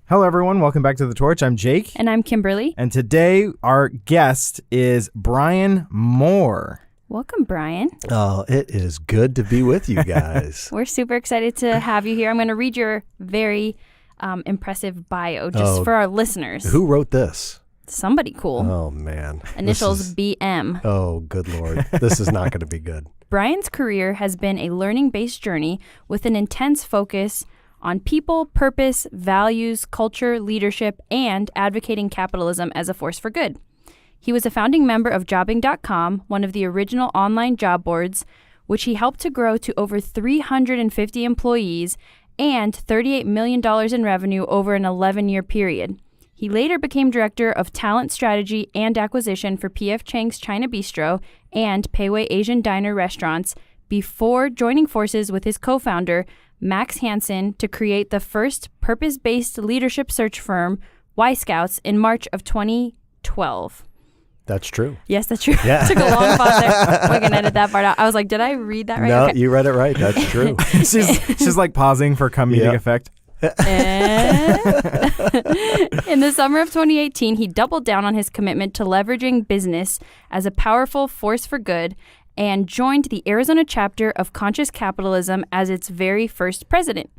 Hello, everyone. Welcome back to The Torch. I'm Jake. And I'm Kimberly. And today, our guest is Brian Mohr. Welcome, Brian. Oh, it is good to be with you guys. We're super excited to have you here. I'm going to read your very impressive bio just for our listeners. Who wrote this? Somebody cool. Oh, man. Initials BM. Oh, good Lord. This is not going to be good. Brian's career has been a learning-based journey with an intense focus on people, purpose, values, culture, leadership, and advocating capitalism as a force for good. He was a founding member of Jobbing.com, one of the original online job boards, which he helped to grow to over 350 employees and $38 million in revenue over an 11-year period. He later became director of talent strategy and acquisition for P.F. Chang's China Bistro and Pei Asian Diner restaurants before joining forces with his co-founder, Max Hansen, to create the first purpose-based leadership search firm, Y-Scouts, in March of 2012. That's true. Yes, that's true. Yeah. Took a long pause there. We can edit that part out. I was like, did I read that right? No, Okay. you read it right. That's true. she's like pausing for comedic effect. In the summer of 2018, he doubled down on his commitment to leveraging business as a powerful force for good and joined the Arizona chapter of Conscious Capitalism as its very first president.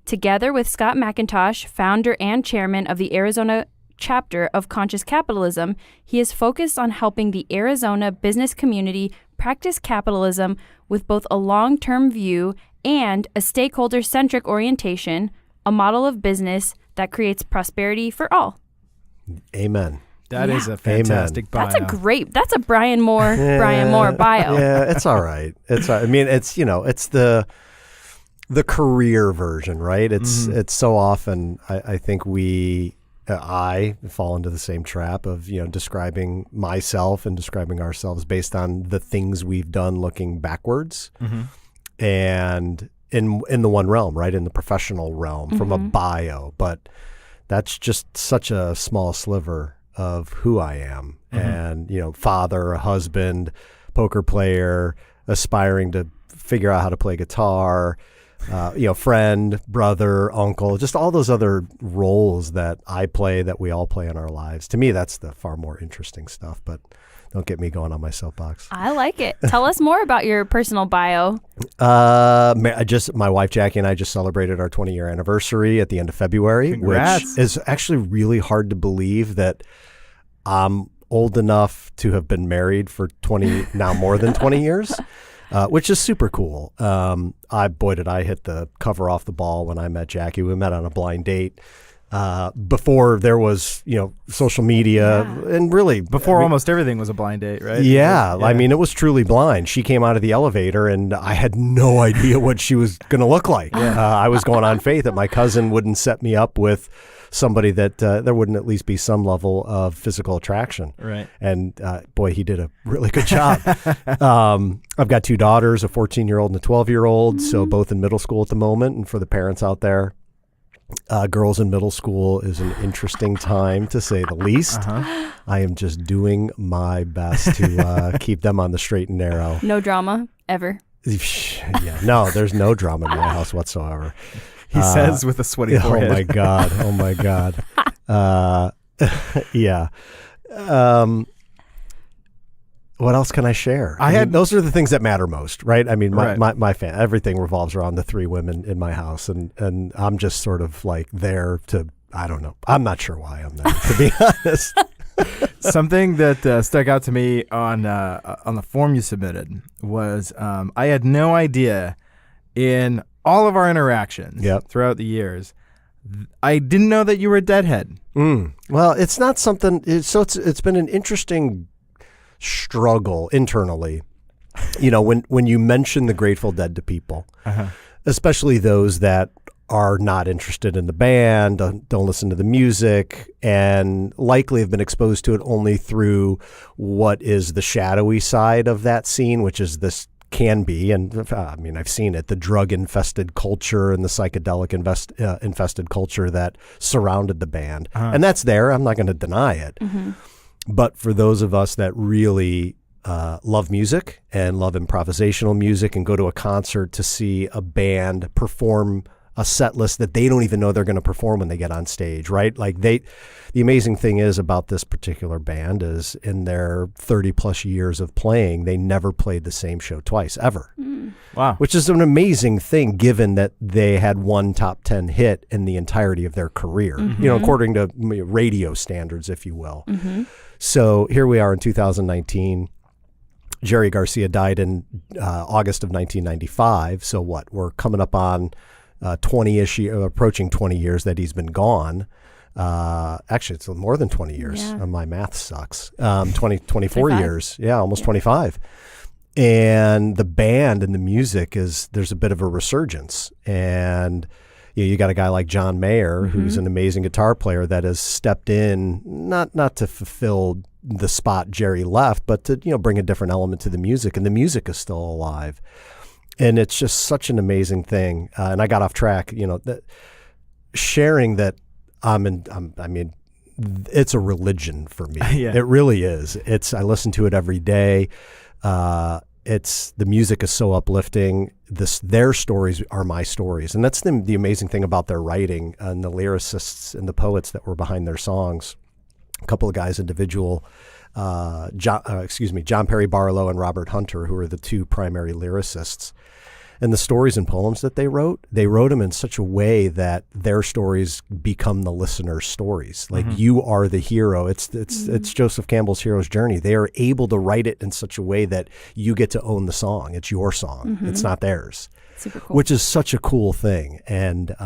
Together with Scott McIntosh, founder and chairman of the Arizona chapter of Conscious Capitalism, he is focused on helping the Arizona business community practice capitalism with both a long-term view and a stakeholder-centric orientation, a model of business that creates prosperity for all. Amen. That is a fantastic bio. That's a Brian Mohr, Brian Mohr bio. Yeah, it's all right. I mean, it's the career version, right? It's so often I think I fall into the same trap of, describing myself and describing ourselves based on the things we've done looking backwards. And in the one realm, right? In the professional realm from a bio, but that's just such a small sliver of who I am. And, father, a husband, poker player, aspiring to figure out how to play guitar, friend, brother, uncle, just all those other roles that I play, that we all play in our lives. To me, that's the far more interesting stuff, but don't get me going on my soapbox. I like it. Tell us more about your personal bio. My wife, Jackie, and I just celebrated our 20-year anniversary at the end of February. Congrats. Which is actually really hard to believe that I'm old enough to have been married for now more than 20 years. Which is super cool. Did I hit the cover off the ball when I met Jackie. We met on a blind date before there was, social media, and really before almost everything was a blind date, right? Yeah, I mean, it was truly blind. She came out of the elevator, and I had no idea what she was going to look like. I was going on faith that my cousin wouldn't set me up with somebody that there wouldn't at least be some level of physical attraction. Right. And boy, he did a really good job. I've got two daughters, a 14-year-old and a 12-year-old, so both in middle school at the moment. And for the parents out there, girls in middle school is an interesting time, to say the least. I am just doing my best to keep them on the straight and narrow. No drama, ever. Yeah, no, there's no drama in my house whatsoever. He says with a sweaty forehead. Oh my God. Yeah. What else can I share? Those are the things that matter most, right? I mean, my everything revolves around the three women in my house, and I'm just sort of like there to, I don't know. I'm not sure why I'm there, to be honest. Something that stuck out to me on the form you submitted was I had no idea in all of our interactions throughout the years, I didn't know that you were a Deadhead. Well, it's not something. It's been an interesting struggle internally. When you mention the Grateful Dead to people, especially those that are not interested in the band, don't listen to the music, and likely have been exposed to it only through what is the shadowy side of that scene, which is this can be, and I've seen it, the drug-infested culture and the psychedelic infested culture that surrounded the band. And that's there. I'm not going to deny it. But for those of us that really love music and love improvisational music and go to a concert to see a band perform a set list that they don't even know they're going to perform when they get on stage, right? Like the amazing thing is about this particular band is in their 30 plus years of playing, they never played the same show twice, ever. Wow. Which is an amazing thing given that they had one top 10 hit in the entirety of their career, according to radio standards, if you will. So here we are in 2019. Jerry Garcia died in August of 1995. So what? We're coming up on 20-ish, approaching 20 years that he's been gone. Actually, it's more than 20 years. Yeah. My math sucks. 24 years. Yeah, almost 25. And the band and the music there's a bit of a resurgence. And you got a guy like John Mayer, who's an amazing guitar player that has stepped in, not to fulfill the spot Jerry left, but to, bring a different element to the music. And the music is still alive. And it's just such an amazing thing. And I got off track, sharing that it's a religion for me. Yeah. It really is. I listen to it every day. The music is so uplifting. Their stories are my stories. And that's the amazing thing about their writing and the lyricists and the poets that were behind their songs. A couple of guys, John Perry Barlow and Robert Hunter, who are the two primary lyricists. And the stories and poems that they wrote them in such a way that their stories become the listener's stories. Like you are the hero. It's Joseph Campbell's hero's journey. They are able to write it in such a way that you get to own the song. It's your song. It's not theirs. Super cool. Which is such a cool thing. And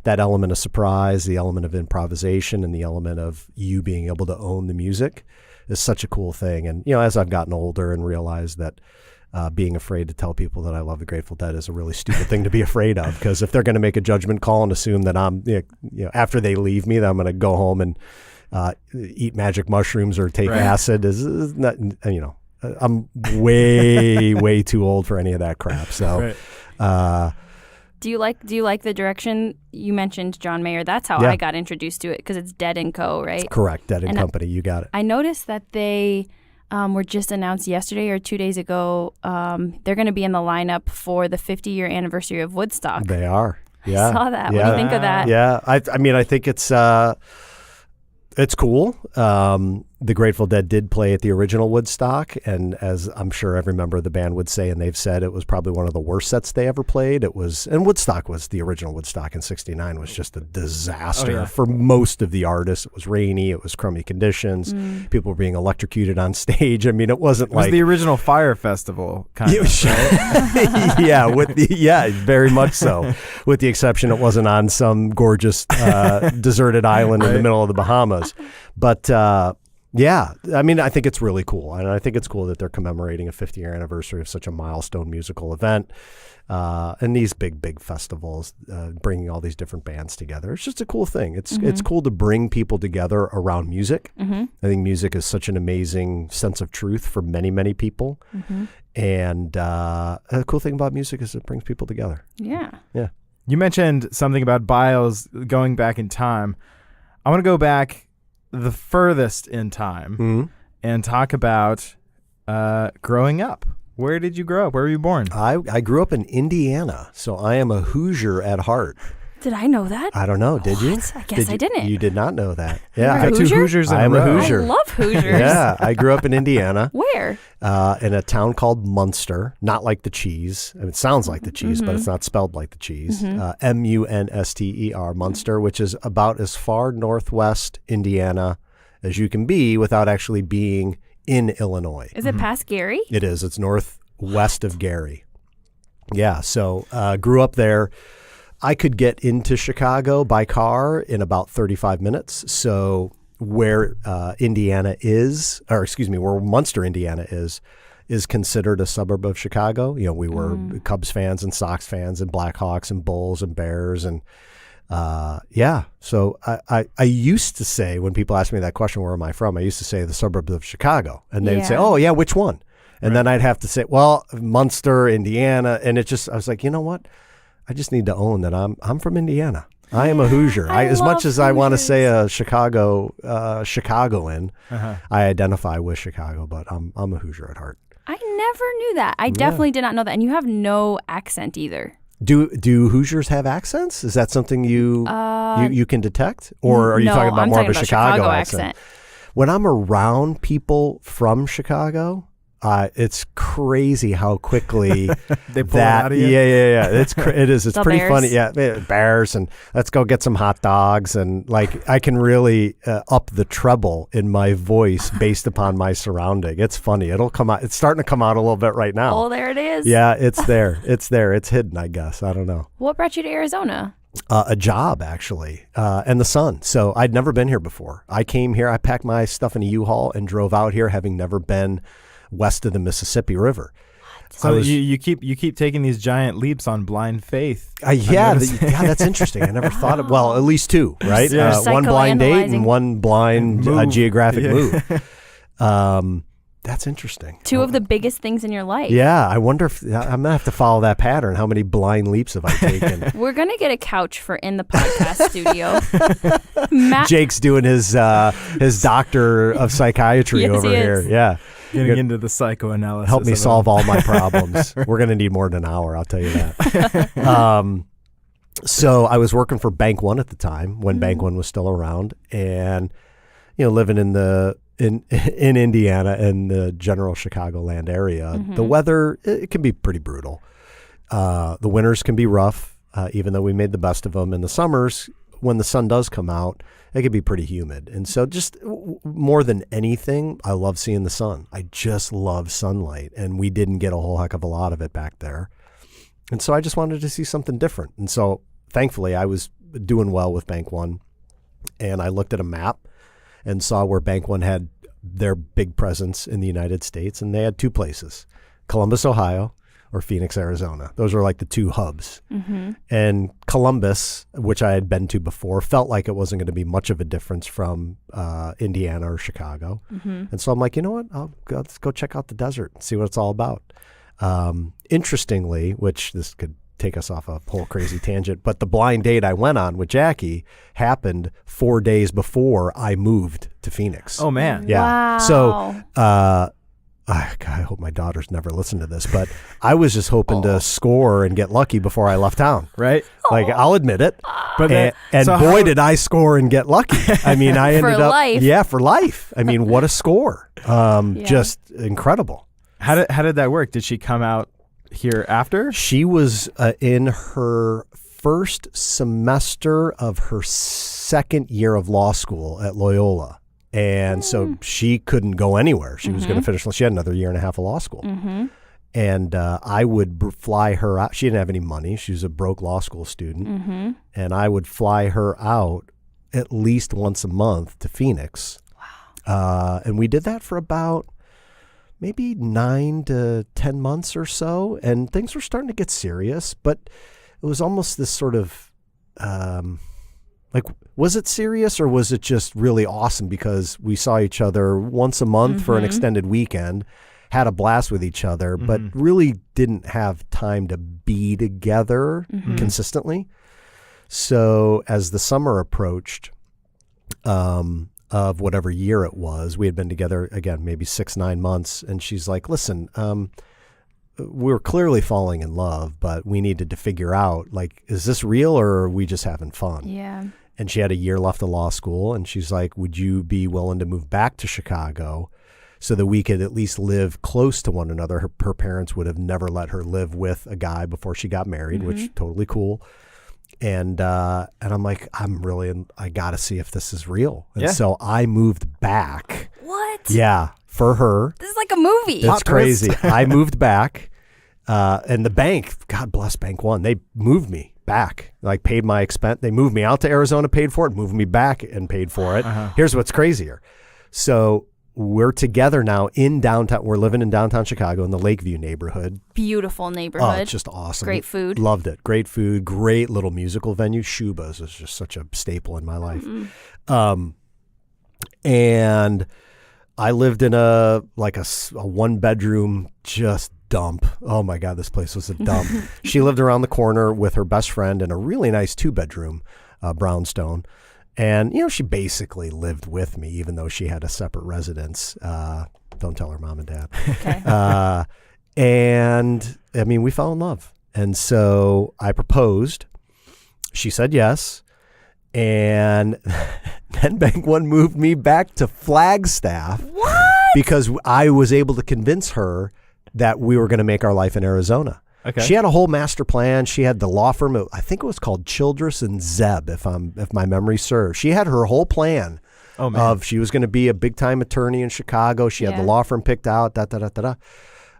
that element of surprise, the element of improvisation, and the element of you being able to own the music is such a cool thing. And, as I've gotten older and realized that being afraid to tell people that I love the Grateful Dead is a really stupid thing to be afraid of, because if they're going to make a judgment call and assume that I'm, after they leave me, that I'm going to go home and eat magic mushrooms or take acid is not, I'm way too old for any of that crap. So, Do you like the direction you mentioned, John Mayer? That's how I got introduced to it, because it's Dead & Co., right? Correct, Dead & Company. You got it. I noticed that they were just announced yesterday or 2 days ago. They're going to be in the lineup for the 50-year anniversary of Woodstock. They are. Yeah. I saw that. What do you think of that? Yeah. I think it's cool. The Grateful Dead did play at the original Woodstock, and as I'm sure every member of the band would say, and they've said, it was probably one of the worst sets they ever played. And Woodstock was the original Woodstock in '69 was just a disaster for most of the artists. It was rainy, it was crummy conditions, people were being electrocuted on stage. I mean, it was the original Fire Festival kind of. Right? Yeah, very much so. With the exception, it wasn't on some gorgeous deserted island in the middle of the Bahamas, but. Yeah, I mean, I think it's really cool. And I think it's cool that they're commemorating a 50-year anniversary of such a milestone musical event. And these big festivals, bringing all these different bands together. It's just a cool thing. It's cool to bring people together around music. I think music is such an amazing sense of truth for many, many people. And the cool thing about music is it brings people together. Yeah. Yeah. You mentioned something about Biles going back in time. I want to go back the furthest in time and talk about growing up. Where did you grow up? Where were you born? I grew up in Indiana, so I am a Hoosier at heart. Did I know that? I don't know. Did you? I guess I didn't. You did not know that. Yeah, I got 2 Hoosiers in a row. I am a Hoosier. I love Hoosiers. Yeah, I grew up in Indiana. Where? In a town called Munster, not like the cheese. I mean, it sounds like the cheese, but it's not spelled like the cheese. Munster, Munster, which is about as far northwest Indiana as you can be without actually being in Illinois. Is it past Gary? It is. It's northwest of Gary. Yeah, so grew up there. I could get into Chicago by car in about 35 minutes. So where Indiana is, or excuse me, where Munster, Indiana is considered a suburb of Chicago. You know, we were Cubs fans and Sox fans and Blackhawks and Bulls and Bears and so I used to say, when people ask me that question, where am I from? I used to say the suburbs of Chicago, and they'd say, oh yeah, which one? And then I'd have to say, well, Munster, Indiana, and I was like, you know what? I just need to own that I'm from Indiana. I am a Hoosier. As much as I want to say a Chicagoan, I identify with Chicago, but I'm a Hoosier at heart. I never knew that. I definitely did not know that. And you have no accent either. Do Hoosiers have accents? Is that something you can detect, or are you talking about more of a Chicago accent? When I'm around people from Chicago, it's crazy how quickly they pull it out of you. Yeah. It is. It's The pretty Bears. funny. Yeah, Bears, and let's go get some hot dogs, and like I can really up the treble in my voice based upon my surrounding. It's funny. It'll come out. It's starting to come out a little bit right now. Oh, there it is. Yeah, it's there. It's there. It's hidden, I guess. I don't know. What brought you to Arizona? A job, actually, and the sun. So I'd never been here before. I came here. I packed my stuff in a U-Haul and drove out here, having never been west of the Mississippi River. So you keep taking these giant leaps on blind faith. That's interesting. I never thought of, well, at least two, right? Yeah. One blind date and one blind geographic move. That's interesting. Two of the biggest things in your life. Yeah, I wonder if I'm gonna have to follow that pattern. How many blind leaps have I taken? We're gonna get a couch for in the podcast studio. Matt, Jake's doing his doctor of psychiatry Yes, over he here. is. Yeah. Getting into the psychoanalysis. Help me solve all my problems. We're going to need more than an hour, I'll tell you that. So I was working for Bank One at the time when Bank One was still around, and living in Indiana and the general Chicagoland area. The weather, it can be pretty brutal. The winters can be rough, even though we made the best of them. In the summers, when the sun does come out, it can be pretty humid. And so just more than anything, I love seeing the sun. I just love sunlight. And we didn't get a whole heck of a lot of it back there. And so I just wanted to see something different. And so thankfully I was doing well with Bank One. And I looked at a map and saw where Bank One had their big presence in the United States. And they had two places, Columbus, Ohio, or Phoenix, Arizona. Those were like the two hubs. And Columbus, which I had been to before, felt like it wasn't going to be much of a difference from Indiana or Chicago. And so I'm like, you know what? Let's go check out the desert and see what it's all about. Interestingly, which this could take us off a whole crazy tangent, but the blind date I went on with Jackie happened 4 days before I moved to Phoenix. Oh, man. Wow. Yeah. So, I hope my daughters never listen to this, but I was just hoping to score and get lucky before I left town. Right? Like, I'll admit it. But did I score and get lucky. I mean, I ended up. life. Yeah, for life. I mean, what a score. Just incredible. How did that work? Did she come out here after? She was in her first semester of her second year of law school at Loyola. And so she couldn't go anywhere. She was going to finish. She had another year and a half of law school. And I would fly her out. She didn't have any money. She was a broke law school student. And I would fly her out at least once a month to Phoenix. Wow. And we did that for about maybe 9 to 10 months or so. And things were starting to get serious. But it was almost this sort of... was it serious or was it just really awesome because we saw each other once a month for an extended weekend, had a blast with each other, but really didn't have time to be together consistently. So as the summer approached of whatever year it was, we had been together, again, maybe 6-9 months. And she's like, listen, we're clearly falling in love, but we needed to figure out, like, is this real or are we just having fun? Yeah. And she had a year left of law school, and she's like, would you be willing to move back to Chicago so that we could at least live close to one another? Her parents would have never let her live with a guy before she got married, which totally cool. And I'm like, I got to see if this is real. And so I moved back. What? Yeah, for her. This is like a movie. It's crazy. I moved back, and the bank, God bless Bank One, they moved me back, like paid my expense. They moved me out to Arizona, paid for it, moved me back and paid for it. Here's what's crazier. So we're together now in downtown. We're living in downtown Chicago in the Lakeview neighborhood. Beautiful neighborhood. Oh, it's just awesome. Great food. Loved it. Great food. Great little musical venue. Shuba's is just such a staple in my life. And I lived in a 1-bedroom just dump. Oh my God, this place was a dump. She lived around the corner with her best friend in a really nice 2-bedroom brownstone. And, she basically lived with me, even though she had a separate residence. Don't tell her mom and dad. Okay. And I mean, we fell in love. And so I proposed. She said yes. And then Bank One moved me back to Flagstaff. What? Because I was able to convince her that we were going to make our life in Arizona. Okay. She had a whole master plan. She had the law firm. I think it was called Childress and Zeb, if my memory serves. She had her whole plan of she was going to be a big time attorney in Chicago. She had the law firm picked out.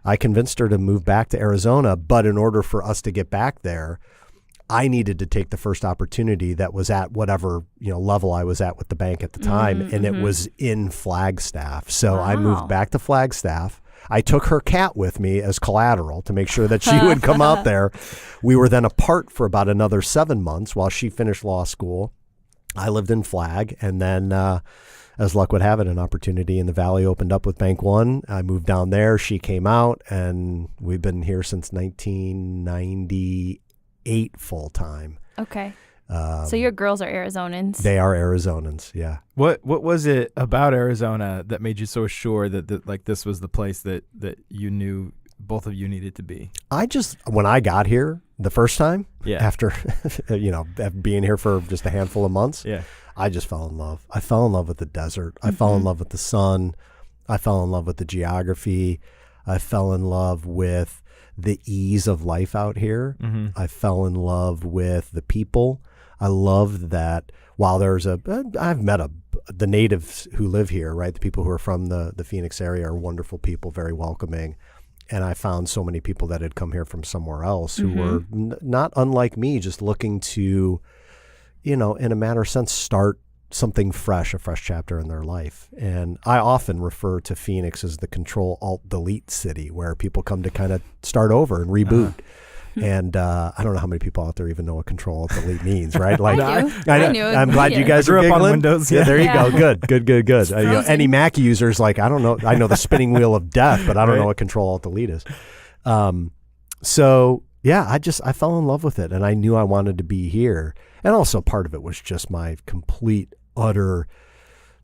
I convinced her to move back to Arizona, but in order for us to get back there, I needed to take the first opportunity that was at whatever level I was at with the bank at the time, and it was in Flagstaff. So I moved back to Flagstaff. I took her cat with me as collateral to make sure that she would come out there. We were then apart for about another 7 months while she finished law school. I lived in Flag, and then as luck would have it, an opportunity in the Valley opened up with Bank One. I moved down there. She came out, and we've been here since 1998 full time. Okay. So your girls are Arizonans. They are Arizonans, yeah. What was it about Arizona that made you so sure that like this was the place that you knew both of you needed to be? When I got here the first time, after being here for just a handful of months, I just fell in love. I fell in love with the desert. I fell in love with the sun. I fell in love with the geography. I fell in love with the ease of life out here. I fell in love with the people. I love that while I've met the natives who live here, right? The people who are from the Phoenix area are wonderful people, very welcoming. And I found so many people that had come here from somewhere else who were not unlike me, just looking to, in a matter of sense, start something fresh, a fresh chapter in their life. And I often refer to Phoenix as the Control-Alt-Delete city, where people come to kind of start over and reboot. And I don't know how many people out there even know what Control-Alt-Delete means, right? Like, I knew. I'm glad you guys are grew up giggling. on Windows. Yeah, there you go. Good. Any Mac users, like, I don't know. I know the spinning wheel of death, but I don't know what Control-Alt-Delete is. So yeah, I fell in love with it, and I knew I wanted to be here. And also part of it was just my complete, utter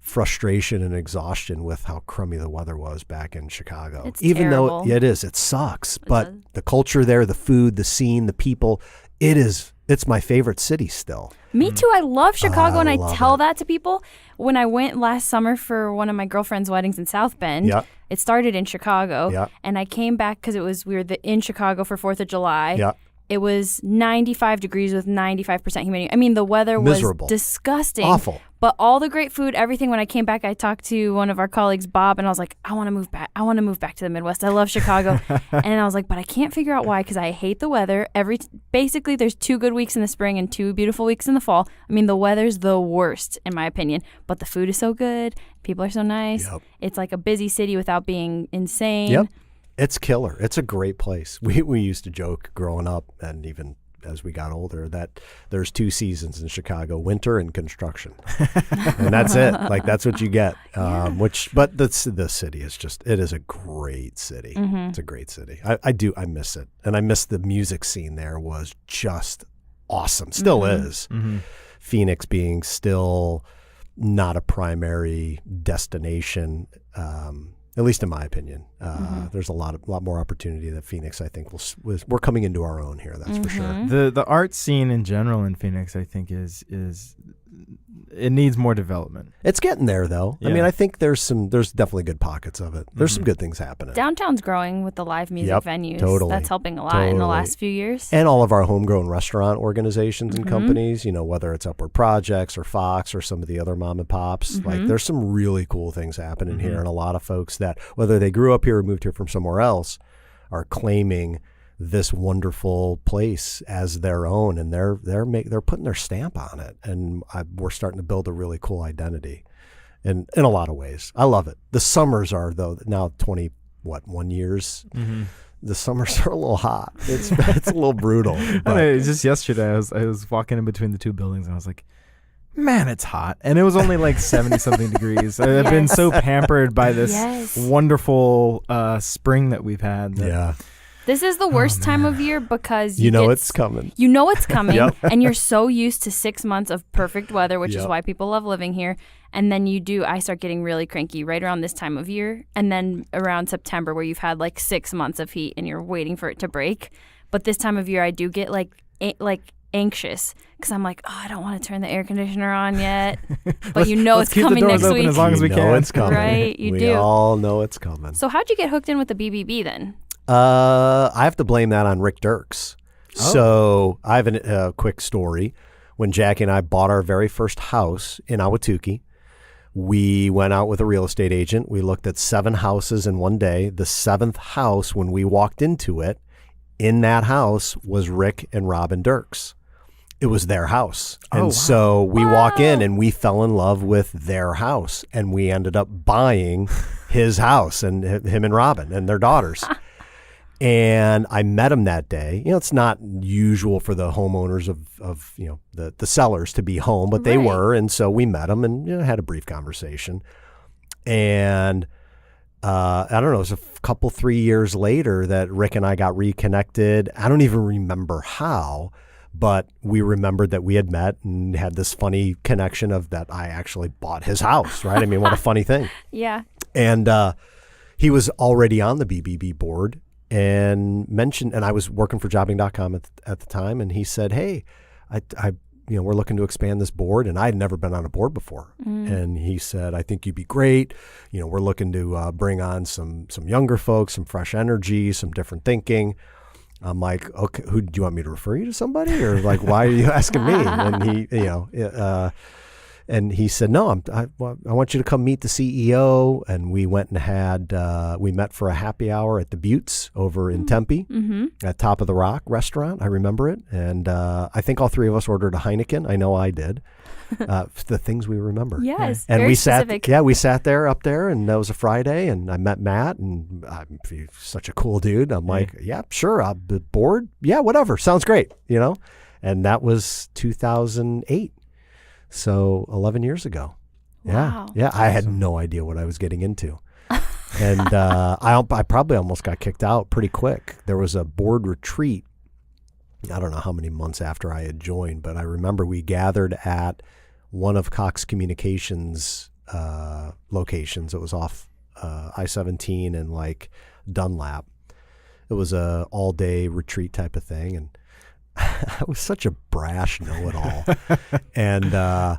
frustration and exhaustion with how crummy the weather was back in Chicago. It's Even terrible. though it sucks, but the culture there, the food, the scene, the people, it's my favorite city still. Me too. I love Chicago, and I love tell it. that to people. When I went last summer for one of my girlfriend's weddings in South Bend, it started in Chicago, and I came back because we were in Chicago for 4th of July. Yeah. It was 95 degrees with 95% humidity. I mean, the weather was Miserable. disgusting. Awful. But all the great food, everything. When I came back, I talked to one of our colleagues, Bob, and I was like, I want to move back. I want to move back to the Midwest. I love Chicago. And I was like, but I can't figure out why, because I hate the weather. Basically, there's 2 good weeks in the spring and 2 beautiful weeks in the fall. I mean, the weather's the worst, in my opinion. But the food is so good. People are so nice. Yep. It's like a busy city without being insane. Yep. It's killer. It's a great place. We used to joke growing up, and even as we got older, that there's 2 seasons in Chicago: winter and construction, and that's it. Like, that's what you get. But the city is it is a great city. It's a great city. I miss it, and I miss the music scene there. Was just awesome. Still is. Phoenix being still not a primary destination. At least in my opinion, there's a lot more opportunity that Phoenix, I think, we're coming into our own here. That's for sure. The art scene in general in Phoenix, I think, is it needs more development. It's getting there, though. Yeah. I mean, I think there's definitely good pockets of it. There's some good things happening. Downtown's growing with the live music venues. Totally. That's helping a lot in the last few years. And all of our homegrown restaurant organizations and companies, whether it's Upward Projects or Fox or some of the other mom and pops, like, there's some really cool things happening here. And a lot of folks that, whether they grew up here or moved here from somewhere else, are claiming this wonderful place as their own, and they're putting their stamp on it, and we're starting to build a really cool identity, and in a lot of ways, I love it. The summers are, though, now 1 years. The summers are a little hot. It's a little brutal. But Just yesterday, I was walking in between the 2 buildings, and I was like, man, it's hot. And it was only like 70-something degrees. I've been so pampered by this wonderful spring that we've had. This is the worst time of year because it's coming. You know it's coming, and you're so used to 6 months of perfect weather, which is why people love living here. And then I start getting really cranky right around this time of year. And then around September where you've had like 6 months of heat and you're waiting for it to break. But this time of year I do get like anxious because I'm like, oh, I don't want to turn the air conditioner on yet. But it's coming next week. As long as we can. It's coming. Right, you do. We all know it's coming. So how'd you get hooked in with the BBB then? I have to blame that on Rick Dirks. Oh. So I have a quick story. When Jackie and I bought our very first house in Ahwatukee, we went out with a real estate agent. We looked at 7 houses in one day. The 7th house, when we walked into it, in that house was Rick and Robin Dirks. It was their house. And so we walk in and we fell in love with their house. And we ended up buying his house and him and Robin and their daughters. And I met him that day. It's not usual for the homeowners of the sellers to be home, but they were. And so we met him and had a brief conversation. And I don't know, it was a couple, 3 years later that Rick and I got reconnected. I don't even remember how, but we remembered that we had met and had this funny connection of that I actually bought his house, right? I mean, what a funny thing. Yeah. And he was already on the BBB board and mentioned, and I was working for jobbing.com at the time, and he said, hey, we're looking to expand this board, and I had never been on a board before. And he said, I think you'd be great. We're looking to bring on some younger folks, some fresh energy, some different thinking. I'm like, okay, who do you want me to refer you to somebody, or like, why are you asking me? And he said, no, I want you to come meet the CEO. And we went and we met for a happy hour at the Buttes over in Tempe at Top of the Rock restaurant. I remember it. And I think all 3 of us ordered a Heineken. I know I did. The things we remember. Yes, and very specific. We sat there up there, and that was a Friday, and I met Matt, and he's such a cool dude. I'm like, yeah, sure, I'll be bored. Yeah, whatever. Sounds great, And that was 2008. So 11 years ago. Wow. Yeah. I had no idea what I was getting into. And I probably almost got kicked out pretty quick. There was a board retreat. I don't know how many months after I had joined, but I remember we gathered at one of Cox Communications locations. It was off I-17 and like Dunlap. It was a all-day retreat type of thing, and I was such a brash know-it-all. And I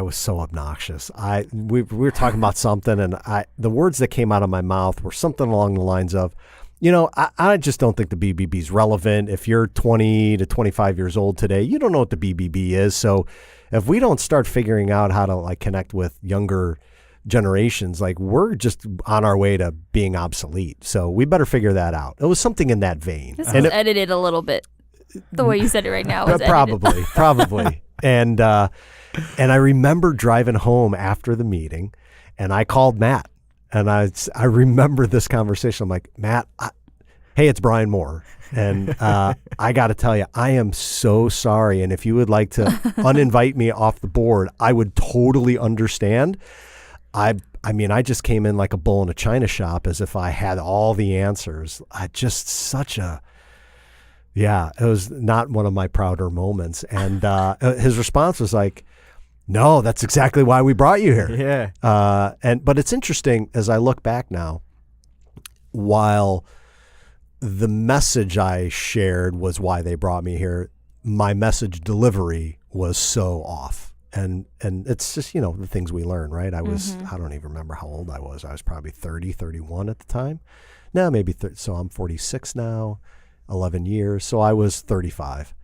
was so obnoxious. We were talking about something, and the words that came out of my mouth were something along the lines of, I just don't think the BBB is relevant. If you're 20 to 25 years old today, you don't know what the BBB is. So if we don't start figuring out how to like connect with younger generations, like we're just on our way to being obsolete. So we better figure that out. It was something in that vein. This was edited a little bit. The way you said it right now was probably. And I remember driving home after the meeting, and I called Matt, and I remember this conversation. I'm like, Matt, hey, it's Brian Mohr. And I got to tell you, I am so sorry. And if you would like to uninvite me off the board, I would totally understand. I mean, I just came in like a bull in a china shop as if I had all the answers. It was not one of my prouder moments. And his response was like, no, that's exactly why we brought you here. Yeah. But it's interesting as I look back now, while the message I shared was why they brought me here, my message delivery was so off. And it's just, the things we learn, right? I don't even remember how old I was. I was probably 30, 31 at the time. Now maybe, so I'm 46 now, 11 years. So I was 35,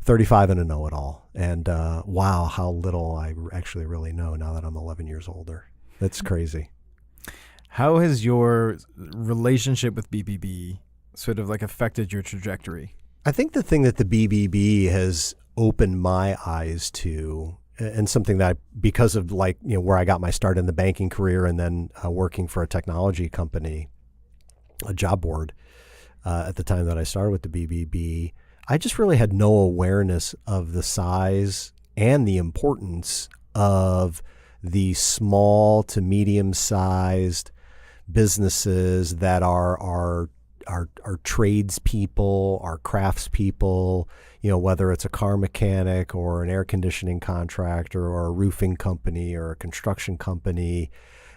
35 and a know-it-all. And wow, how little I actually really know now that I'm 11 years older. That's crazy. How has your relationship with BBB sort of like affected your trajectory? I think the thing that the BBB has opened my eyes to, and something that because of where I got my start in the banking career and then working for a technology company, a job board at the time that I started with the BBB, I just really had no awareness of the size and the importance of the small to medium-sized businesses that are our tradespeople, our craftspeople, whether it's a car mechanic or an air conditioning contractor or a roofing company or a construction company,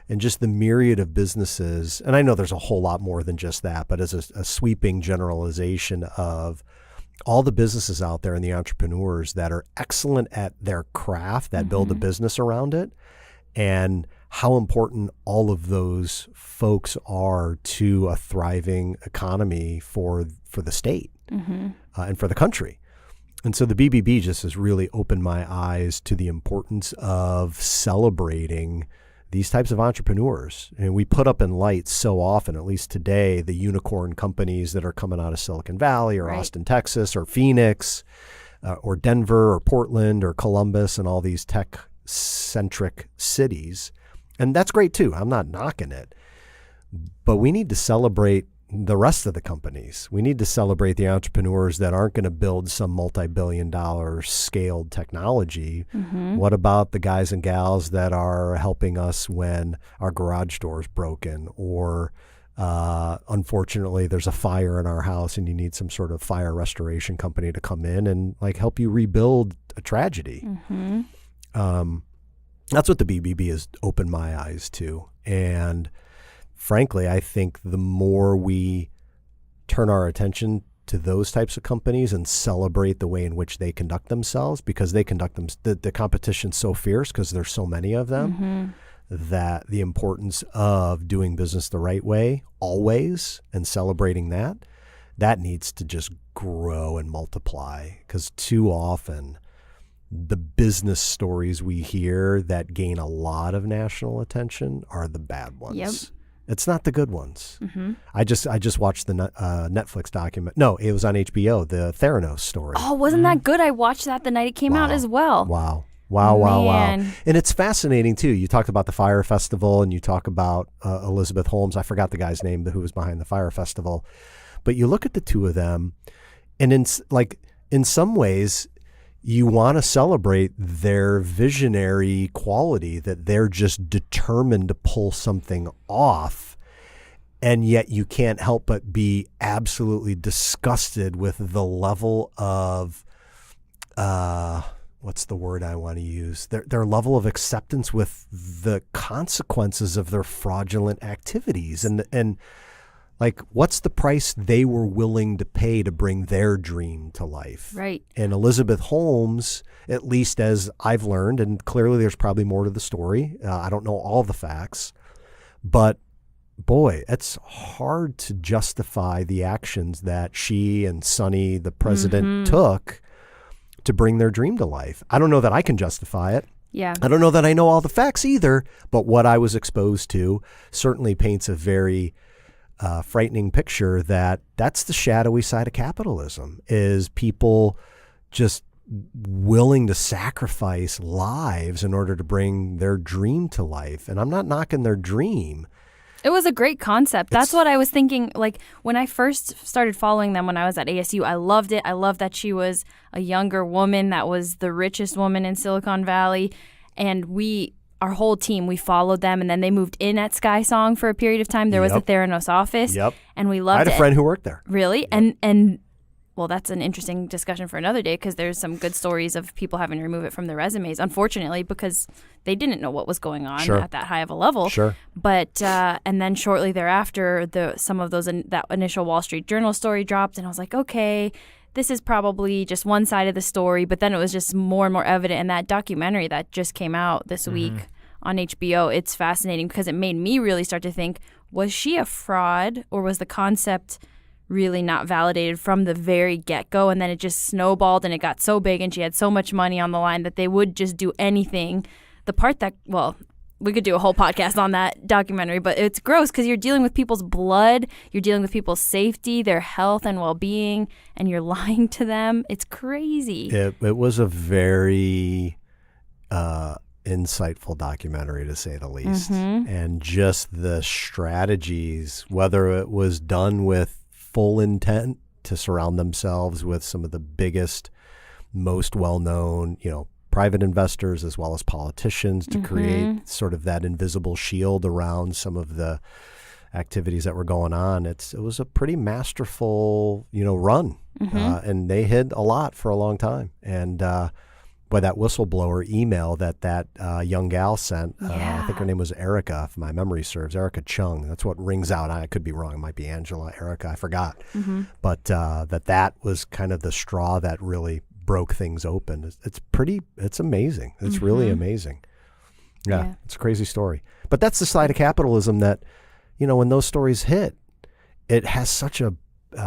and just the myriad of businesses. And I know there's a whole lot more than just that, but as a sweeping generalization of all the businesses out there and the entrepreneurs that are excellent at their craft, that build a business around it, and how important all of those folks are to a thriving economy for the state and for the country. And so the BBB just has really opened my eyes to the importance of celebrating these types of entrepreneurs. And we put up in lights so often, at least today, the unicorn companies that are coming out of Silicon Valley or Austin, Texas, or Phoenix, or Denver, or Portland, or Columbus, and all these tech-centric cities. And that's great too. I'm not knocking it. But we need to celebrate the rest of the companies. We need to celebrate the entrepreneurs that aren't going to build some multi-billion-dollar scaled technology. What about the guys and gals that are helping us when our garage door is broken, or unfortunately there's a fire in our house and you need some sort of fire restoration company to come in and help you rebuild a tragedy. That's what the BBB has opened my eyes to. And frankly, I think the more we turn our attention to those types of companies and celebrate the way in which they conduct themselves, because they conduct them, the competition's so fierce because there's so many of them, that the importance of doing business the right way always and celebrating that needs to just grow and multiply, because too often the business stories we hear that gain a lot of national attention are the bad ones. It's not the good ones. I just watched the Netflix document. No, it was on HBO, the Theranos story. Oh, wasn't that good? I watched that the night it came out as well. Wow. And it's fascinating too. You talked about the Fire Festival, and you talk about Elizabeth Holmes. I forgot the guy's name who was behind the Fire Festival. But you look at the two of them, and in some ways, you want to celebrate their visionary quality, that they're just determined to pull something off. And yet you can't help but be absolutely disgusted with the level of, what's the word I want to use? Their level of acceptance with the consequences of their fraudulent activities. And what's the price they were willing to pay to bring their dream to life? Right. And Elizabeth Holmes, at least as I've learned, and clearly there's probably more to the story. I don't know all the facts, but boy, it's hard to justify the actions that she and Sonny, the president, took to bring their dream to life. I don't know that I can justify it. Yeah. I don't know that I know all the facts either, but what I was exposed to certainly paints a very frightening picture that's the shadowy side of capitalism, is people just willing to sacrifice lives in order to bring their dream to life. And I'm not knocking their dream. It was a great concept. That's what I was thinking. When I first started following them when I was at ASU, I loved it. I loved that she was a younger woman that was the richest woman in Silicon Valley. And our whole team, we followed them, and then they moved in at Sky Song for a period of time. There was a Theranos office, and we loved it. I had a friend who worked there. Really? And well, that's an interesting discussion for another day, because there's some good stories of people having to remove it from their resumes, unfortunately, because they didn't know what was going on at that high of a level. But and then shortly thereafter, some of that initial Wall Street Journal story dropped, and I was like, okay, this is probably just one side of the story. But then it was just more and more evident in that documentary that just came out this week on HBO. It's fascinating because it made me really start to think, was she a fraud, or was the concept really not validated from the very get-go? And then it just snowballed, and it got so big, and she had so much money on the line that they would just do anything. The part that, well, we could do a whole podcast on that documentary, but it's gross because you're dealing with people's blood, you're dealing with people's safety, their health and well-being, and you're lying to them. It's crazy. It was a very insightful documentary, to say the least. And just the strategies, whether it was done with full intent to surround themselves with some of the biggest, most well-known, private investors as well as politicians, to create sort of that invisible shield around some of the activities that were going on. It was a pretty masterful, run, and they hid a lot for a long time. And by that whistleblower email that young gal sent, I think her name was Erica, if my memory serves, Erica Chung. That's what rings out. I could be wrong. It might be Angela, Erica. I forgot. But that was kind of the straw that really broke things open. It's amazing. It's really amazing. Yeah, it's a crazy story. But that's the side of capitalism that, when those stories hit, it has such a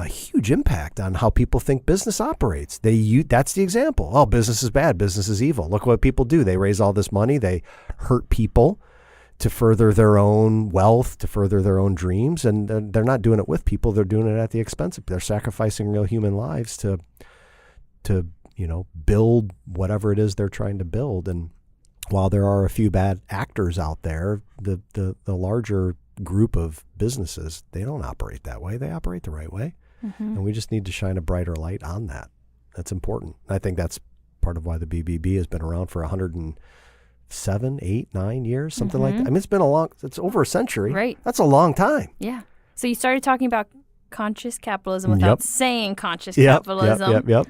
huge impact on how people think business operates. That's the example. Oh, business is bad. Business is evil. Look what people do. They raise all this money. They hurt people to further their own wealth, to further their own dreams. And they're not doing it with people. They're doing it at the expense of. They're sacrificing real human lives to build whatever it is they're trying to build. And while there are a few bad actors out there, the larger group of businesses, they don't operate that way. They operate the right way. And we just need to shine a brighter light on that. That's important. I think that's part of why the BBB has been around for 107, 8, 9 years, something like that. I mean, it's over a century. Right. That's a long time. Yeah. So you started talking about conscious capitalism without saying conscious capitalism. Yep.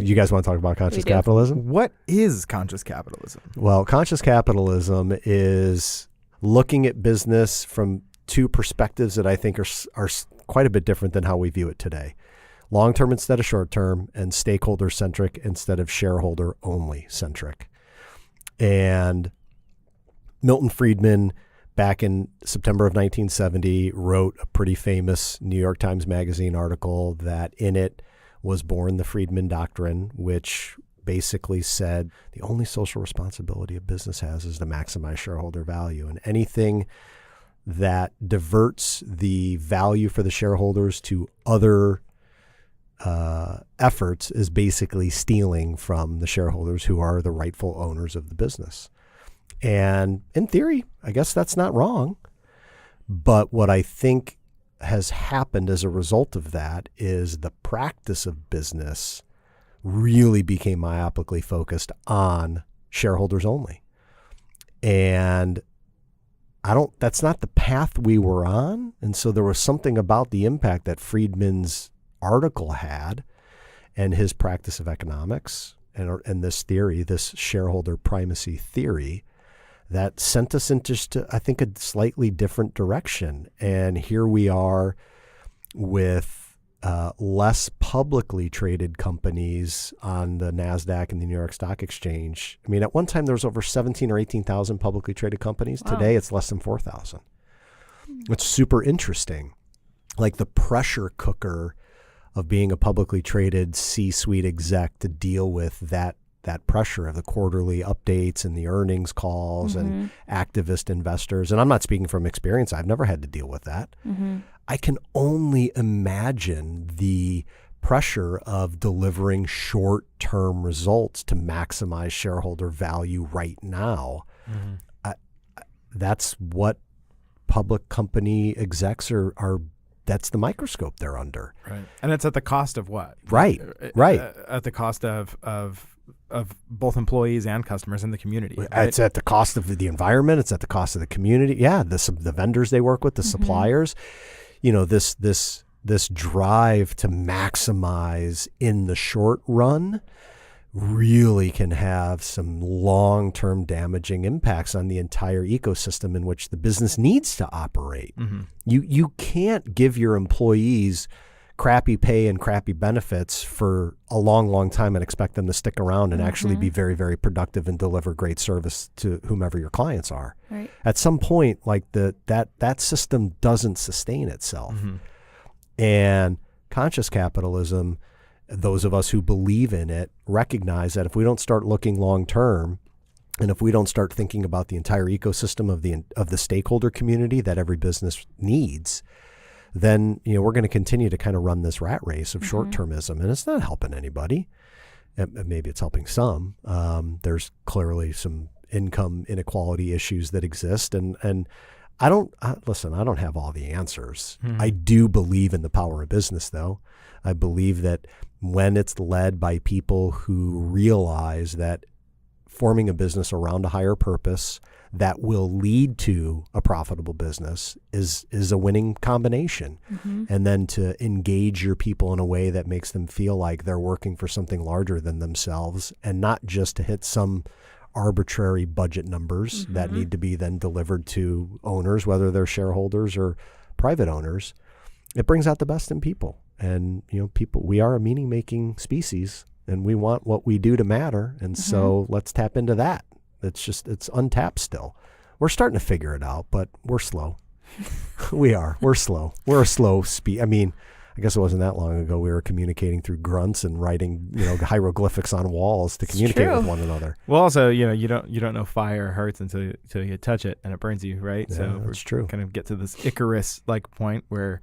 You guys want to talk about conscious capitalism? What is conscious capitalism? Well, conscious capitalism is looking at business from two perspectives that I think are quite a bit different than how we view it today. Long-term instead of short-term, and stakeholder-centric instead of shareholder-only centric. And Milton Friedman, back in September of 1970, wrote a pretty famous New York Times Magazine article that in it was born the Friedman Doctrine, which basically said the only social responsibility a business has is to maximize shareholder value. And anything that diverts the value for the shareholders to other efforts is basically stealing from the shareholders who are the rightful owners of the business. And in theory, I guess that's not wrong. But what I think has happened as a result of that is the practice of business really became myopically focused on shareholders only. And that's not the path we were on. And so there was something about the impact that Friedman's article had and his practice of economics and this theory, this shareholder primacy theory, that sent us into, I think, a slightly different direction. And here we are with less publicly traded companies on the NASDAQ and the New York Stock Exchange. I mean, at one time there was over 17 or 18,000 publicly traded companies. Wow. Today it's less than 4,000. It's super interesting. Like the pressure cooker of being a publicly traded C-suite exec to deal with that pressure of the quarterly updates and the earnings calls and activist investors. And I'm not speaking from experience. I've never had to deal with that. I can only imagine the pressure of delivering short-term results to maximize shareholder value right now. That's what public company execs are that's the microscope they're under. Right. And it's at the cost of what? Right. At the cost of both employees and customers in the community. Right? It's at the cost of the environment. It's at the cost of the community. Yeah, the vendors they work with, the suppliers. This drive to maximize in the short run really can have some long-term damaging impacts on the entire ecosystem in which the business needs to operate. You can't give your employees crappy pay and crappy benefits for a long, long time and expect them to stick around and actually be very, very productive and deliver great service to whomever your clients are. Right. At some point, like that system doesn't sustain itself. And conscious capitalism, those of us who believe in it, recognize that if we don't start looking long term, and if we don't start thinking about the entire ecosystem of the stakeholder community that every business needs, then we're going to continue to kind of run this rat race of short-termism, and it's not helping anybody. Maybe it's helping some. There's clearly some income inequality issues that exist, and I don't have all the answers. I do believe in the power of business, though. I believe that when it's led by people who realize that forming a business around a higher purpose that will lead to a profitable business is a winning combination. And then to engage your people in a way that makes them feel like they're working for something larger than themselves, and not just to hit some arbitrary budget numbers that need to be then delivered to owners, whether they're shareholders or private owners. It brings out the best in people. And, we are a meaning-making species, and we want what we do to matter. And so let's tap into that. It's untapped still. We're starting to figure it out, but we're slow. We're slow. We're a slow speed. I mean, I guess it wasn't that long ago we were communicating through grunts and writing, hieroglyphics on walls to communicate with one another. Well, also, you don't know fire hurts until you touch it and it burns you, right? Yeah, so that's true. Kind of get to this Icarus-like point where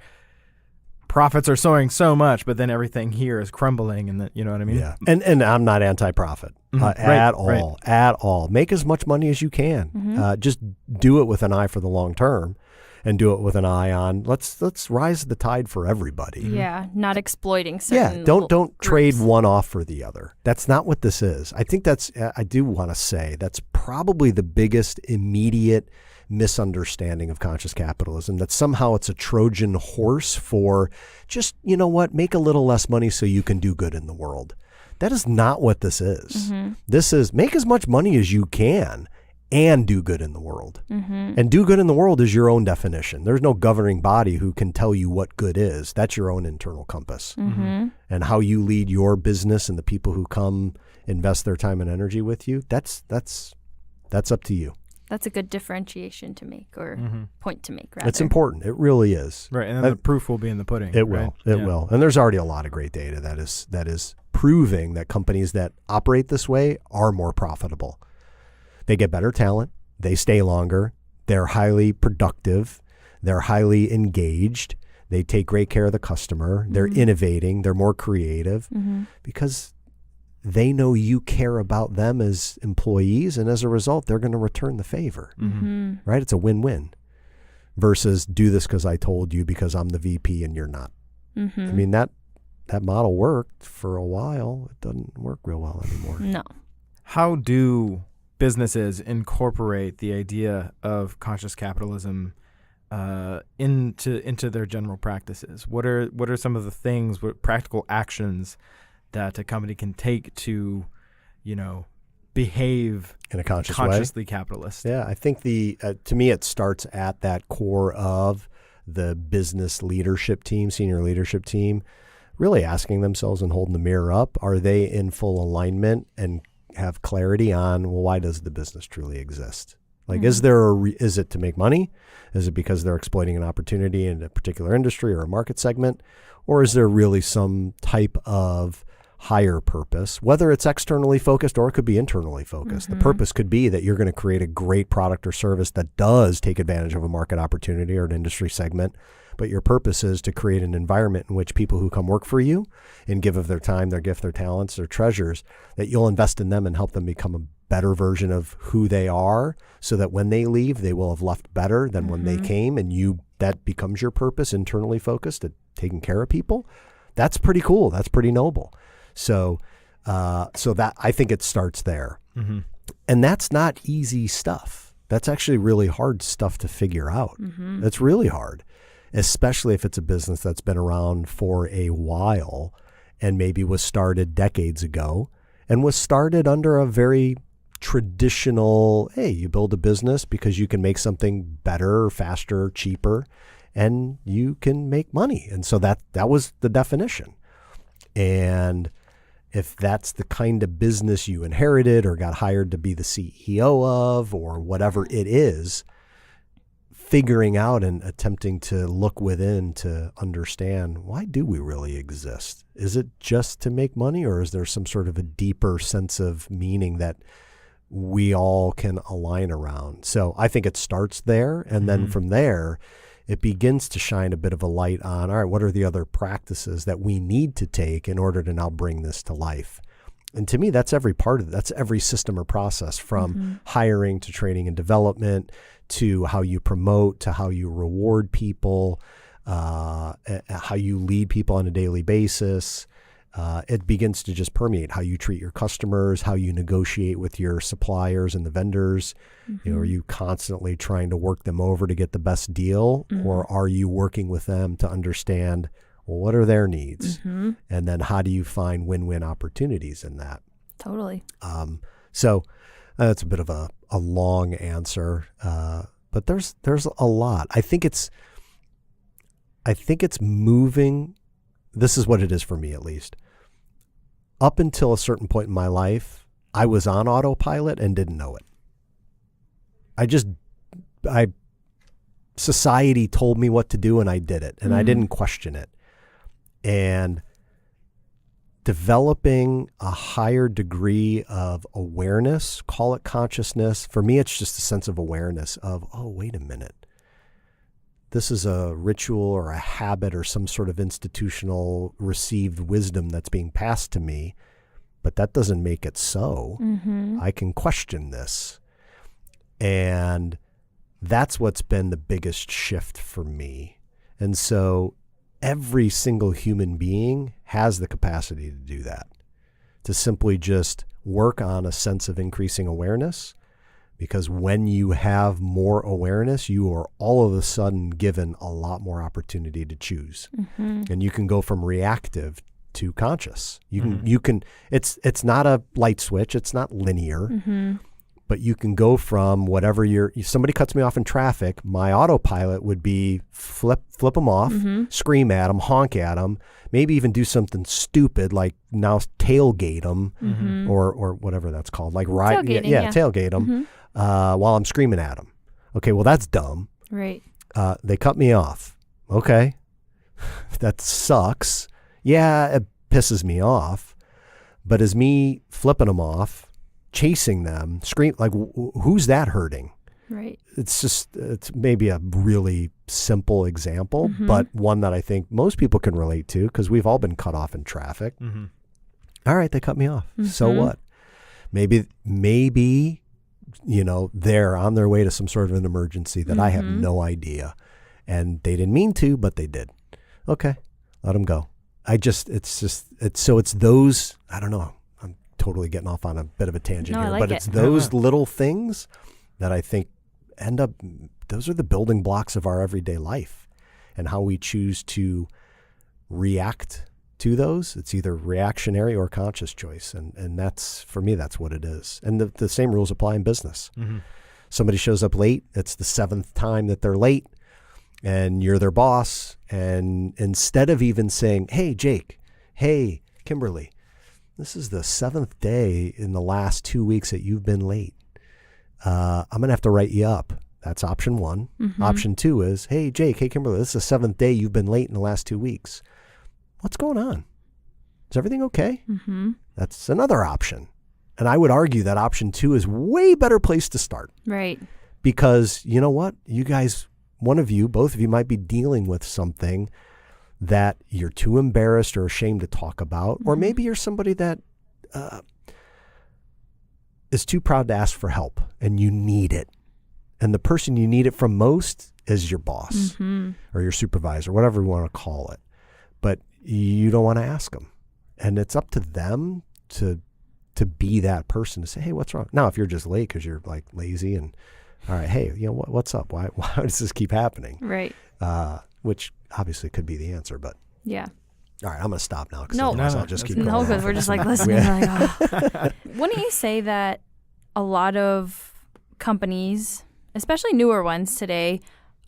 profits are soaring so much, but then everything here is crumbling, and you know what I mean? Yeah, and I'm not anti-profit at all. Make as much money as you can. Just do it with an eye for the long term, and do it with an eye on let's rise the tide for everybody. Yeah, not exploiting certain. Yeah, don't trade one off for the other. That's not what this is. I think I do want to say that's probably the biggest immediate misunderstanding of conscious capitalism, that somehow it's a Trojan horse for just, make a little less money so you can do good in the world. That is not what this is. This is make as much money as you can and do good in the world. And do good in the world is your own definition. There's no governing body who can tell you what good is. That's your own internal compass. And how you lead your business and the people who come invest their time and energy with you, that's up to you. That's a good differentiation to make, or point to make, rather. It's important. It really is. Right, and then the proof will be in the pudding. It will. It will. And there's already a lot of great data that is proving that companies that operate this way are more profitable. They get better talent. They stay longer. They're highly productive. They're highly engaged. They take great care of the customer. They're innovating. They're more creative because they know you care about them as employees, and as a result, they're going to return the favor, right? It's a win-win versus do this because I told you because I'm the VP and you're not. I mean, that model worked for a while. It doesn't work real well anymore. No. How do businesses incorporate the idea of conscious capitalism into their general practices? What are some of the things, what practical actions that a company can take to, behave in a consciously capitalist? Yeah, I think to me it starts at that core of the business leadership team, senior leadership team, really asking themselves and holding the mirror up. Are they in full alignment and have clarity on, well, why does the business truly exist? Like, is it to make money? Is it because they're exploiting an opportunity in a particular industry or a market segment? Or is there really some type of higher purpose, whether it's externally focused or it could be internally focused? The purpose could be that you're going to create a great product or service that does take advantage of a market opportunity or an industry segment, but your purpose is to create an environment in which people who come work for you and give of their time, their gift, their talents, their treasures, that you'll invest in them and help them become a better version of who they are, so that when they leave, they will have left better than when they came, and that becomes your purpose, internally focused at taking care of people. That's pretty cool. That's pretty noble. So that, I think it starts there. And that's not easy stuff. That's actually really hard stuff to figure out. It's really hard, especially if it's a business that's been around for a while and maybe was started decades ago and was started under a very traditional, hey, you build a business because you can make something better, faster, cheaper, and you can make money. And so that was the definition. And if that's the kind of business you inherited or got hired to be the CEO of, or whatever it is, figuring out and attempting to look within to understand, why do we really exist? Is it just to make money, or is there some sort of a deeper sense of meaning that we all can align around? So I think it starts there. And then from there, it begins to shine a bit of a light on, all right, what are the other practices that we need to take in order to now bring this to life? And to me, that's every part of it. That's every system or process, from hiring to training and development, to how you promote, to how you reward people, how you lead people on a daily basis, it begins to just permeate how you treat your customers, how you negotiate with your suppliers and the vendors. You know, are you constantly trying to work them over to get the best deal, or are you working with them to understand, well, what are their needs? And then how do you find win-win opportunities in that? Totally. So that's a bit of a long answer, but there's a lot. I think it's moving. This is what it is for me, at least. Up until a certain point in my life, I was on autopilot and didn't know it. Society told me what to do and I did it, and I didn't question it. And developing a higher degree of awareness, call it consciousness. For me, it's just a sense of awareness of, oh, wait a minute. This is a ritual or a habit or some sort of institutional received wisdom that's being passed to me, but that doesn't make it so. I can question this. And that's what's been the biggest shift for me. And so every single human being has the capacity to do that, to simply just work on a sense of increasing awareness. Because when you have more awareness, you are all of a sudden given a lot more opportunity to choose. And you can go from reactive to conscious. You can, it's not a light switch. It's not linear, but you can go from whatever somebody cuts me off in traffic, my autopilot would be flip them off, scream at them, honk at them, maybe even do something stupid like now tailgate them or whatever that's called, like ride, tailgate them. While I'm screaming at them. Okay, well, that's dumb. Right. They cut me off. Okay. That sucks. Yeah, it pisses me off. But as me flipping them off, chasing them, like, who's that hurting? Right. It's maybe a really simple example, but one that I think most people can relate to because we've all been cut off in traffic. All right, they cut me off. So what? Maybe they're on their way to some sort of an emergency that I have no idea. And they didn't mean to, but they did. Okay, let them go. It's those, I don't know, I'm totally getting off on a bit of a tangent here, but it's those little things that I think those are the building blocks of our everyday life and how we choose to react to those. It's either reactionary or conscious choice. And that's, for me, that's what it is. And the same rules apply in business. Somebody shows up late. It's the 7th time that they're late and you're their boss. And instead of even saying, hey, Jake, hey, Kimberly, this is the 7th day in the last 2 weeks that you've been late. I'm going to have to write you up. That's option 1. Option 2 is, hey, Jake, hey, Kimberly, this is the 7th day you've been late in the last 2 weeks. What's going on? Is everything okay? That's another option. And I would argue that option 2 is way better place to start. Right. Because you know what? You guys, both of you might be dealing with something that you're too embarrassed or ashamed to talk about. Or maybe you're somebody that is too proud to ask for help and you need it. And the person you need it from most is your boss or your supervisor, whatever you want to call it. But you don't want to ask them. And it's up to them to be that person to say, hey, what's wrong? Now, if you're just late because you're like lazy and, all right, hey, what's up? Why does this keep happening? Right. Which obviously could be the answer, but. Yeah. All right, I'm going to stop now. No, I'll just keep going. No, because we're just like listening. Wouldn't you say that a lot of companies, especially newer ones today,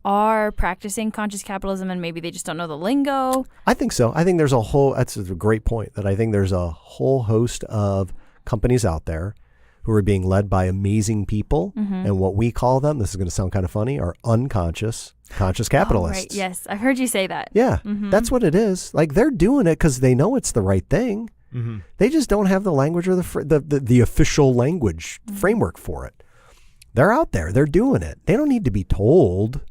are practicing conscious capitalism and maybe they just don't know the lingo? I think so. I think that's a great point, that I think there's a whole host of companies out there who are being led by amazing people. And what we call them, this is going to sound kind of funny, are conscious capitalists. Oh, right. Yes. I've heard you say that. Yeah. That's what it is. Like, they're doing it because they know it's the right thing. They just don't have the language or the official language framework for it. They're out there. They're doing it. They don't need to be told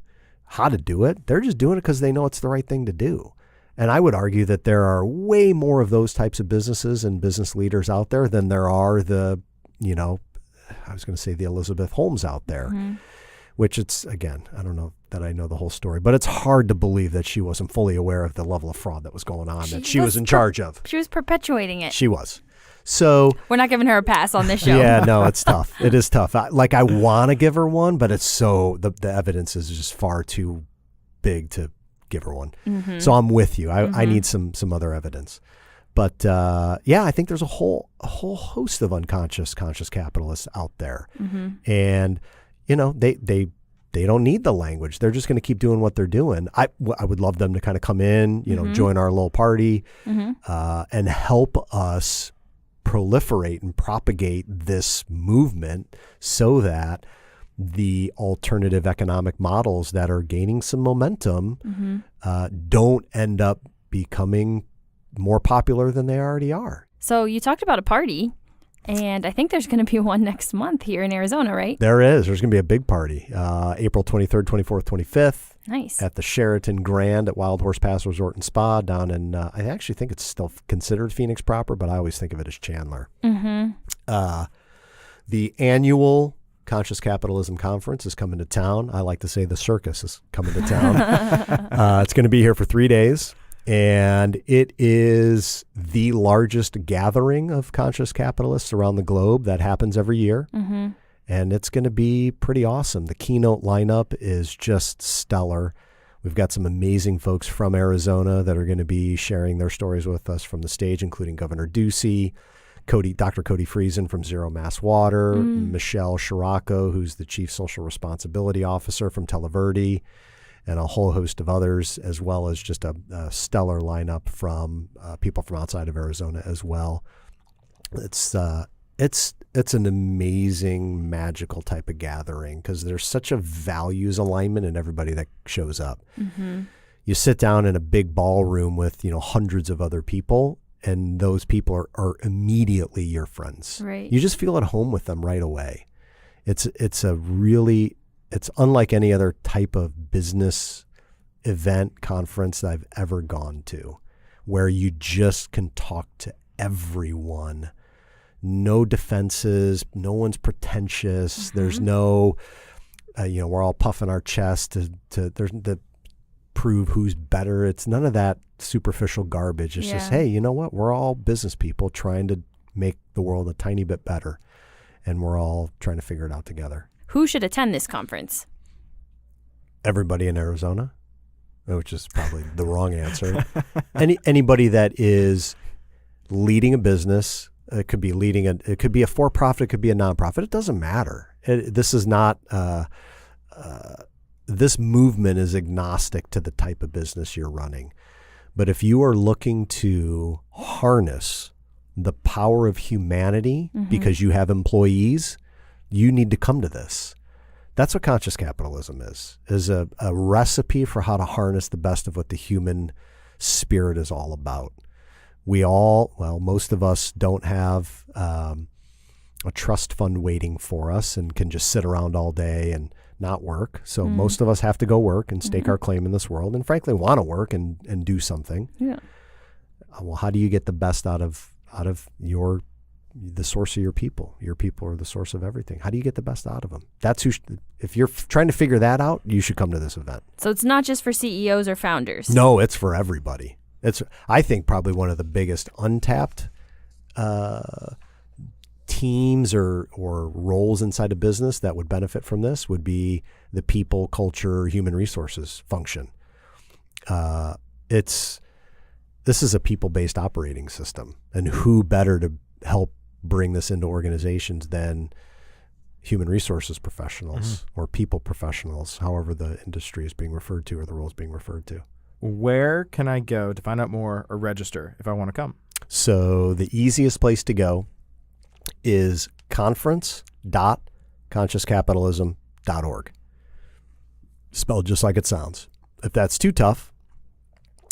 how to do it. They're just doing it because they know it's the right thing to do. And I would argue that there are way more of those types of businesses and business leaders out there than there are the Elizabeth Holmes out there, which it's, again, I don't know that I know the whole story, but it's hard to believe that she wasn't fully aware of the level of fraud that was going on, that she was in charge of. She was perpetuating it. She was. So we're not giving her a pass on this show. Yeah, no, it's tough. It is tough. I want to give her one, but it's the evidence is just far too big to give her one. Mm-hmm. So I'm with you. I need some other evidence. But I think there's a whole host of conscious capitalists out there, and they don't need the language. They're just going to keep doing what they're doing. I would love them to kind of come in, join our little party, and help us proliferate and propagate this movement so that the alternative economic models that are gaining some momentum don't end up becoming more popular than they already are. So you talked about a party, and I think there's going to be one next month here in Arizona, right? There is. There's going to be a big party, April 23rd, 24th, 25th. Nice. At the Sheraton Grand at Wild Horse Pass Resort and Spa down in, I actually think it's still considered Phoenix proper, but I always think of it as Chandler. The annual Conscious Capitalism Conference is coming to town. I like to say the circus is coming to town. It's going to be here for 3 days, and it is the largest gathering of conscious capitalists around the globe that happens every year. And it's going to be pretty awesome. The keynote lineup is just stellar. We've got some amazing folks from Arizona that are going to be sharing their stories with us from the stage, including Governor Ducey, Dr. Cody Friesen from Zero Mass Water, Michelle Scirocco, who's the Chief Social Responsibility Officer from Televerde, and a whole host of others, as well as just a stellar lineup from people from outside of Arizona as well. It's an amazing, magical type of gathering because there's such a values alignment in everybody that shows up. You sit down in a big ballroom with, hundreds of other people, and those people are immediately your friends. Right. You just feel at home with them right away. It's unlike any other type of business event, conference that I've ever gone to, where you just can talk to everyone. No defenses, no one's pretentious. There's no, we're all puffing our chest to prove who's better. It's none of that superficial garbage. It's just, hey, you know what? We're all business people trying to make the world a tiny bit better, and we're all trying to figure it out together. Who should attend this conference? Everybody in Arizona, which is probably the wrong answer. Anybody that is leading a business. It could be it could be a for-profit, it could be a nonprofit. It doesn't matter. This is not, this movement is agnostic to the type of business you're running. But if you are looking to harness the power of humanity because you have employees, you need to come to this. That's what conscious capitalism is a recipe for how to harness the best of what the human spirit is all about. Most of us don't have a trust fund waiting for us and can just sit around all day and not work. So most of us have to go work and stake our claim in this world, and frankly want to work and do something. Yeah. Well, how do you get the best out of the source of your people? Your people are the source of everything. How do you get the best out of them? That's if you're trying to figure that out, you should come to this event. So it's not just for CEOs or founders. No, it's for everybody. It's, I think, probably one of the biggest untapped teams or roles inside a business that would benefit from this would be the people, culture, human resources function. This is a people-based operating system, and who better to help bring this into organizations than human resources professionals or people professionals, however the industry is being referred to or the role is being referred to. Where can I go to find out more or register if I want to come? So the easiest place to go is conference.consciouscapitalism.org. Spelled just like it sounds. If that's too tough,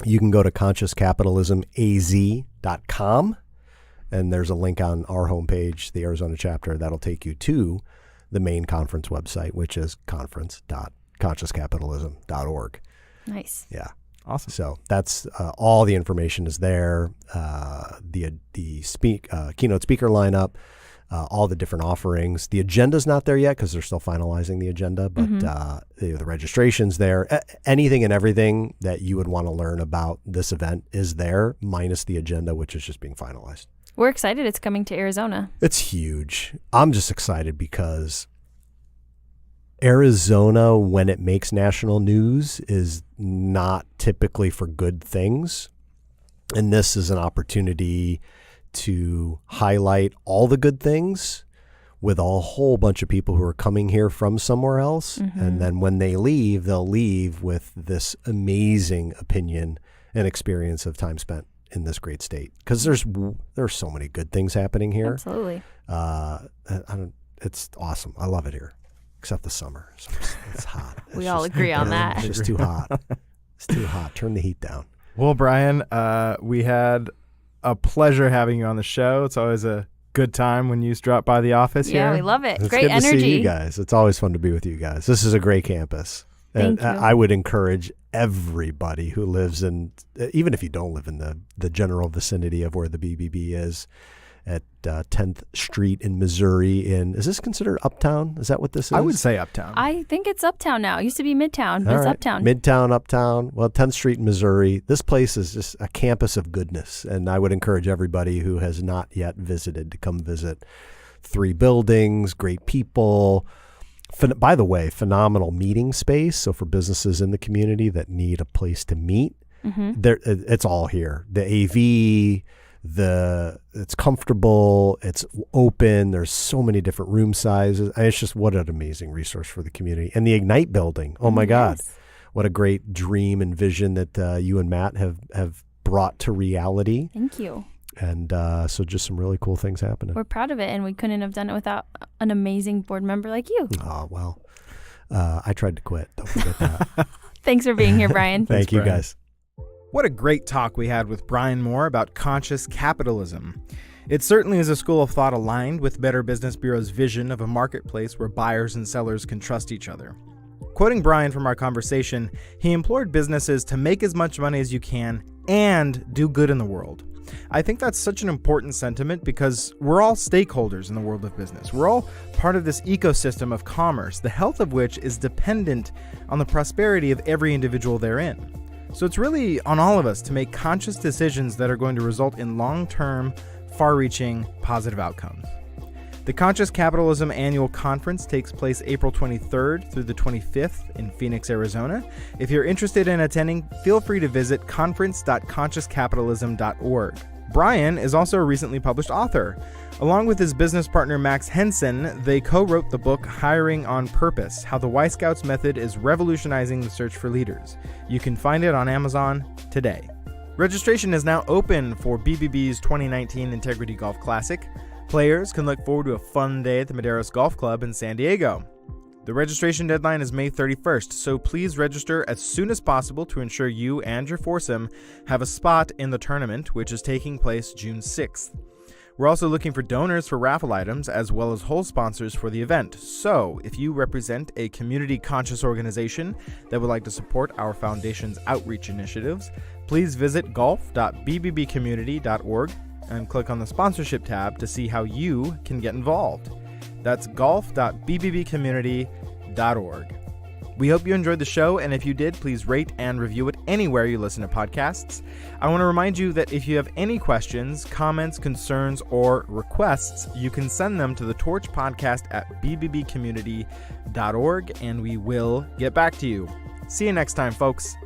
you can go to consciouscapitalismaz.com, and there's a link on our homepage, the Arizona chapter, that'll take you to the main conference website, which is conference.consciouscapitalism.org. Nice. Yeah. Awesome. So that's all the information is there. The keynote speaker lineup, all the different offerings. The agenda's not there yet because they're still finalizing the agenda, but the registration's there. Anything and everything that you would want to learn about this event is there, minus the agenda, which is just being finalized. We're excited it's coming to Arizona. It's huge. I'm just excited because Arizona, when it makes national news, is not typically for good things. And this is an opportunity to highlight all the good things with a whole bunch of people who are coming here from somewhere else. And then when they leave, they'll leave with this amazing opinion and experience of time spent in this great state. Because there's so many good things happening here. Absolutely. It's awesome. I love it here, except the summer. It's hot. We all agree on that. It's just too hot. It's too hot. Turn the heat down. Well, Brian, we had a pleasure having you on the show. It's always a good time when you drop by the office here. Yeah, we love it. It's Great good energy. to see you guys. It's always fun to be with you guys. This is a great campus. Thank And you. I would encourage everybody who lives in, even if you don't live in the general vicinity of where the BBB is, at 10th Street in Missouri. Is this considered uptown? Is that what this is? I would say uptown. I think it's uptown now. It used to be midtown, but All it's right. uptown. Midtown, uptown. Well, 10th Street in Missouri. This place is just a campus of goodness. And I would encourage everybody who has not yet visited to come visit. 3 buildings, great people. By the way, phenomenal meeting space. So for businesses in the community that need a place to meet, it's all here. The AV, it's comfortable, it's open, there's so many different room sizes. It's just what an amazing resource for the community. And the Ignite building, oh my God, what a great dream and vision that you and Matt have brought to reality. Thank you. And so just some really cool things happening. We're proud of it, and we couldn't have done it without an amazing board member like you. Oh, well, I tried to quit. Don't forget that. Thanks for being here, Brian. Thank you, Brian. guys. What a great talk we had with Brian Mohr about conscious capitalism. It certainly is a school of thought aligned with Better Business Bureau's vision of a marketplace where buyers and sellers can trust each other. Quoting Brian from our conversation, he implored businesses to make as much money as you can and do good in the world. I think that's such an important sentiment because we're all stakeholders in the world of business. We're all part of this ecosystem of commerce, the health of which is dependent on the prosperity of every individual therein. So it's really on all of us to make conscious decisions that are going to result in long-term, far-reaching, positive outcomes. The Conscious Capitalism Annual Conference takes place April 23rd through the 25th in Phoenix, Arizona. If you're interested in attending, feel free to visit conference.consciouscapitalism.org. Brian is also a recently published author. Along with his business partner Max Henson, they co-wrote the book Hiring on Purpose, How the Y-Scouts Method is Revolutionizing the Search for Leaders. You can find it on Amazon today. Registration is now open for BBB's 2019 Integrity Golf Classic. Players can look forward to a fun day at the Medeiros Golf Club in San Diego. The registration deadline is May 31st, so please register as soon as possible to ensure you and your foursome have a spot in the tournament, which is taking place June 6th. We're also looking for donors for raffle items as well as whole sponsors for the event. So if you represent a community-conscious organization that would like to support our foundation's outreach initiatives, please visit golf.bbbcommunity.org and click on the sponsorship tab to see how you can get involved. That's golf.bbbcommunity.org. We hope you enjoyed the show, and if you did, please rate and review it anywhere you listen to podcasts. I want to remind you that if you have any questions, comments, concerns, or requests, you can send them to the Torch Podcast at bbbcommunity.org, and we will get back to you. See you next time, folks.